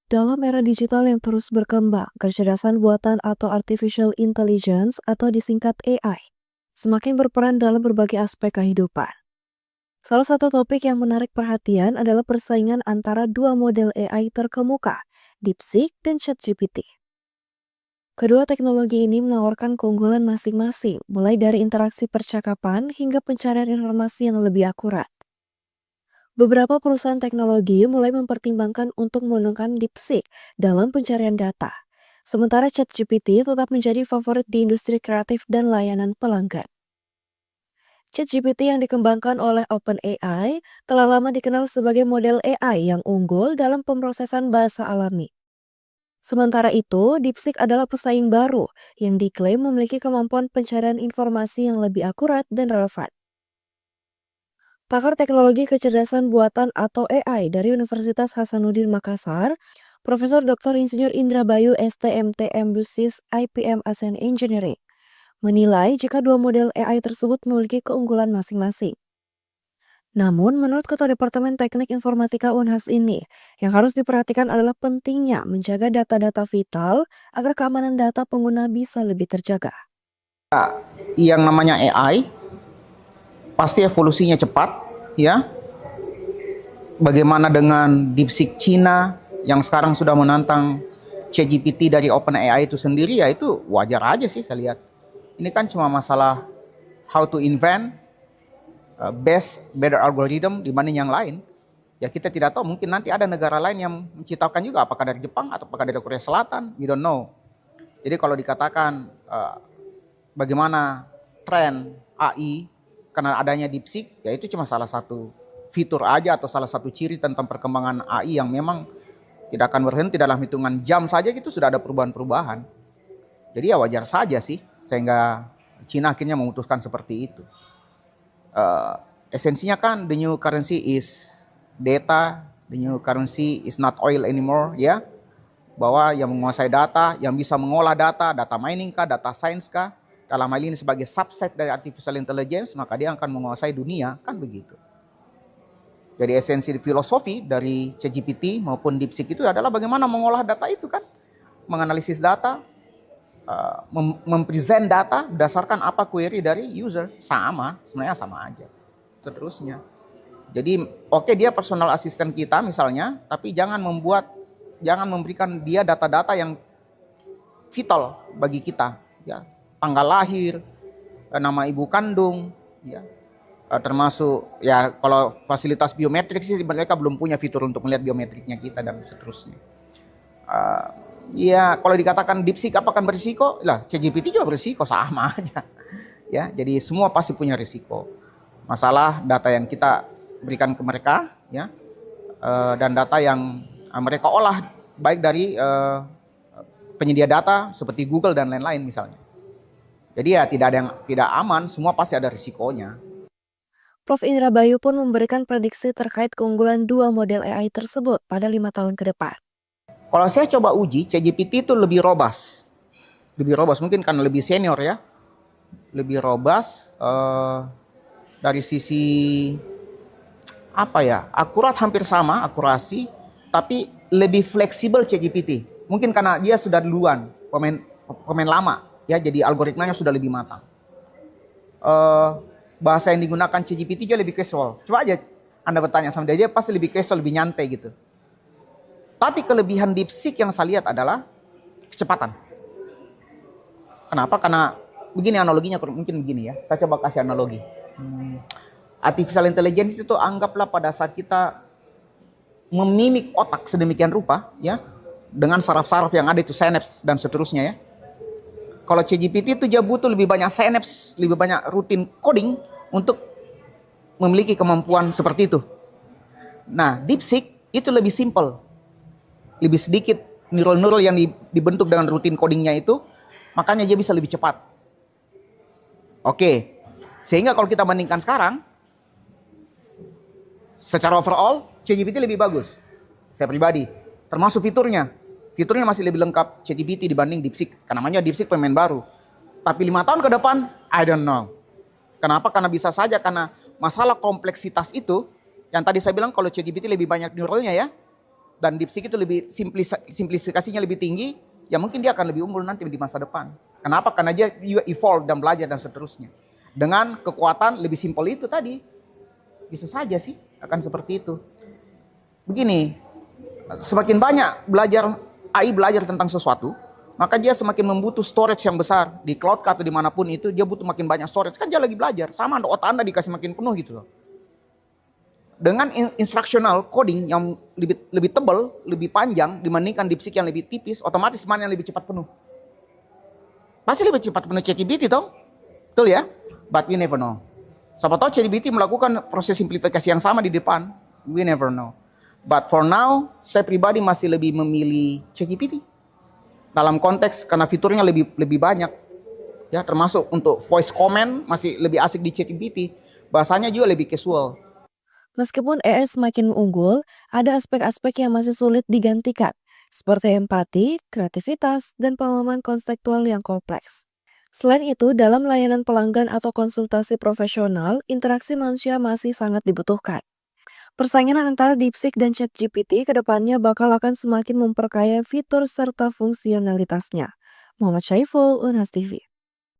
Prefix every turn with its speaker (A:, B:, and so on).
A: Dalam era digital yang terus berkembang, kecerdasan buatan atau artificial intelligence atau disingkat AI semakin berperan dalam berbagai aspek kehidupan. Salah satu topik yang menarik perhatian adalah persaingan antara dua model AI terkemuka, DeepSeek dan ChatGPT. Kedua teknologi ini menawarkan keunggulan masing-masing, mulai dari interaksi percakapan hingga pencarian informasi yang lebih akurat. Beberapa perusahaan teknologi mulai mempertimbangkan untuk menggunakan DeepSeek dalam pencarian data, sementara ChatGPT tetap menjadi favorit di industri kreatif dan layanan pelanggan. ChatGPT yang dikembangkan oleh OpenAI telah lama dikenal sebagai model AI yang unggul dalam pemrosesan bahasa alami. Sementara itu, DeepSeek adalah pesaing baru yang diklaim memiliki kemampuan pencarian informasi yang lebih akurat dan relevan. Pakar teknologi kecerdasan buatan atau AI dari Universitas Hasanuddin Makassar, Profesor Dr. Insinyur Indra Bayu STMTM Busis IPM ASEAN Engineering, menilai jika dua model AI tersebut memiliki keunggulan masing-masing. Namun, menurut Ketua Departemen Teknik Informatika Unhas ini, yang harus diperhatikan adalah pentingnya menjaga data-data vital agar keamanan data pengguna bisa lebih terjaga.
B: Yang namanya AI pasti evolusinya cepat, ya. Bagaimana dengan DeepSeek Cina yang sekarang sudah menantang ChatGPT dari OpenAI itu sendiri, ya itu wajar aja sih saya lihat. Ini kan cuma masalah how to invent best better algorithm dibanding yang lain. Ya kita tidak tahu, mungkin nanti ada negara lain yang menciptakan juga, apakah dari Jepang atau apakah dari Korea Selatan, we don't know. Jadi kalau dikatakan bagaimana tren AI karena adanya DeepSeek, ya itu cuma salah satu fitur aja atau salah satu ciri tentang perkembangan AI yang memang tidak akan berhenti. Dalam hitungan jam saja gitu sudah ada perubahan-perubahan. Jadi ya wajar saja sih sehingga Cina akhirnya memutuskan seperti itu. Esensinya kan the new currency is data, the new currency is not oil anymore, ya. Bahwa yang menguasai data, yang bisa mengolah data, data mining kah, data science kah, dalam hal ini sebagai subset dari artificial intelligence, maka dia akan menguasai dunia, kan begitu. Jadi esensi filosofi dari ChatGPT maupun DeepSeek itu adalah bagaimana mengolah data itu kan, menganalisis data, mempresent data berdasarkan apa query dari user, sebenarnya sama aja. Seterusnya. Jadi oke, dia personal assistant kita misalnya, tapi jangan memberikan dia data-data yang vital bagi kita, ya. Tanggal lahir, nama ibu kandung, ya. Termasuk ya kalau fasilitas biometrik sih mereka belum punya fitur untuk melihat biometriknya kita dan seterusnya. Ya kalau dikatakan DeepSeek apakah berisiko? Lah ChatGPT juga berisiko, sama aja. Ya, jadi semua pasti punya risiko. Masalah data yang kita berikan ke mereka, ya, dan data yang mereka olah baik dari penyedia data seperti Google dan lain-lain misalnya. Jadi ya tidak ada yang tidak aman, semua pasti ada risikonya.
A: Prof. Indra Bayu pun memberikan prediksi terkait keunggulan dua model AI tersebut pada 5 tahun ke depan.
B: Kalau saya coba uji, ChatGPT itu lebih robust. Mungkin karena lebih senior ya. Lebih robust dari sisi akurat hampir sama, akurasi, tapi lebih fleksibel ChatGPT. Mungkin karena dia sudah duluan, pemain lama, ya, jadi algoritmanya sudah lebih matang. Bahasa yang digunakan ChatGPT juga lebih casual. Coba aja Anda bertanya sama dia pasti lebih casual, lebih nyantai gitu. Tapi kelebihan DeepSeek yang saya lihat adalah kecepatan. Kenapa? Karena begini analoginya, mungkin begini ya. Saya coba kasih analogi. Artificial intelligence itu anggaplah pada saat kita memimik otak sedemikian rupa, ya, dengan saraf-saraf yang ada itu synapse dan seterusnya, ya. Kalau ChatGPT itu dia butuh lebih banyak synapse, lebih banyak rutin coding untuk memiliki kemampuan seperti itu. Nah, DeepSeek itu lebih simple. Lebih sedikit neural yang dibentuk dengan rutin codingnya itu, makanya dia bisa lebih cepat. Oke. Sehingga kalau kita bandingkan sekarang, secara overall ChatGPT lebih bagus. Saya pribadi, termasuk fiturnya. Fiturnya masih lebih lengkap ChatGPT dibanding DeepSeek. Karena namanya DeepSeek pemain baru. Tapi 5 tahun ke depan, I don't know. Kenapa? Karena bisa saja karena masalah kompleksitas itu, yang tadi saya bilang kalau ChatGPT lebih banyak neuralnya, ya. dan DeepSeek itu lebih simplifikasinya lebih tinggi, ya mungkin dia akan lebih unggul nanti di masa depan. Kenapa? Karena dia juga evolve dan belajar dan seterusnya. Dengan kekuatan lebih simpel itu tadi, bisa saja sih akan seperti itu. Begini, semakin banyak AI belajar tentang sesuatu, maka dia semakin membutuh storage yang besar di cloud atau dimanapun itu, dia butuh makin banyak storage. Kan dia lagi belajar, sama otak Anda dikasih makin penuh gitu loh. Dengan instructional coding yang lebih tebal, lebih panjang dibandingkan DeepSeek yang lebih tipis, otomatis mana yang lebih cepat penuh? Pasti lebih cepat penuh ChatGPT toh, betul ya? But we never know. Siapa tahu ChatGPT melakukan proses simplifikasi yang sama di depan, we never know. But for now, saya pribadi masih lebih memilih ChatGPT. Dalam konteks karena fiturnya lebih banyak, ya termasuk untuk voice comment masih lebih asik di ChatGPT. Bahasanya juga lebih casual.
A: Meskipun AI semakin unggul, ada aspek-aspek yang masih sulit digantikan, seperti empati, kreativitas, dan pemahaman konseptual yang kompleks. Selain itu, dalam layanan pelanggan atau konsultasi profesional, interaksi manusia masih sangat dibutuhkan. Persaingan antara DeepSeek dan ChatGPT ke depannya bakal akan semakin memperkaya fitur serta fungsionalitasnya. Muhammad Syaiful, Unas TV.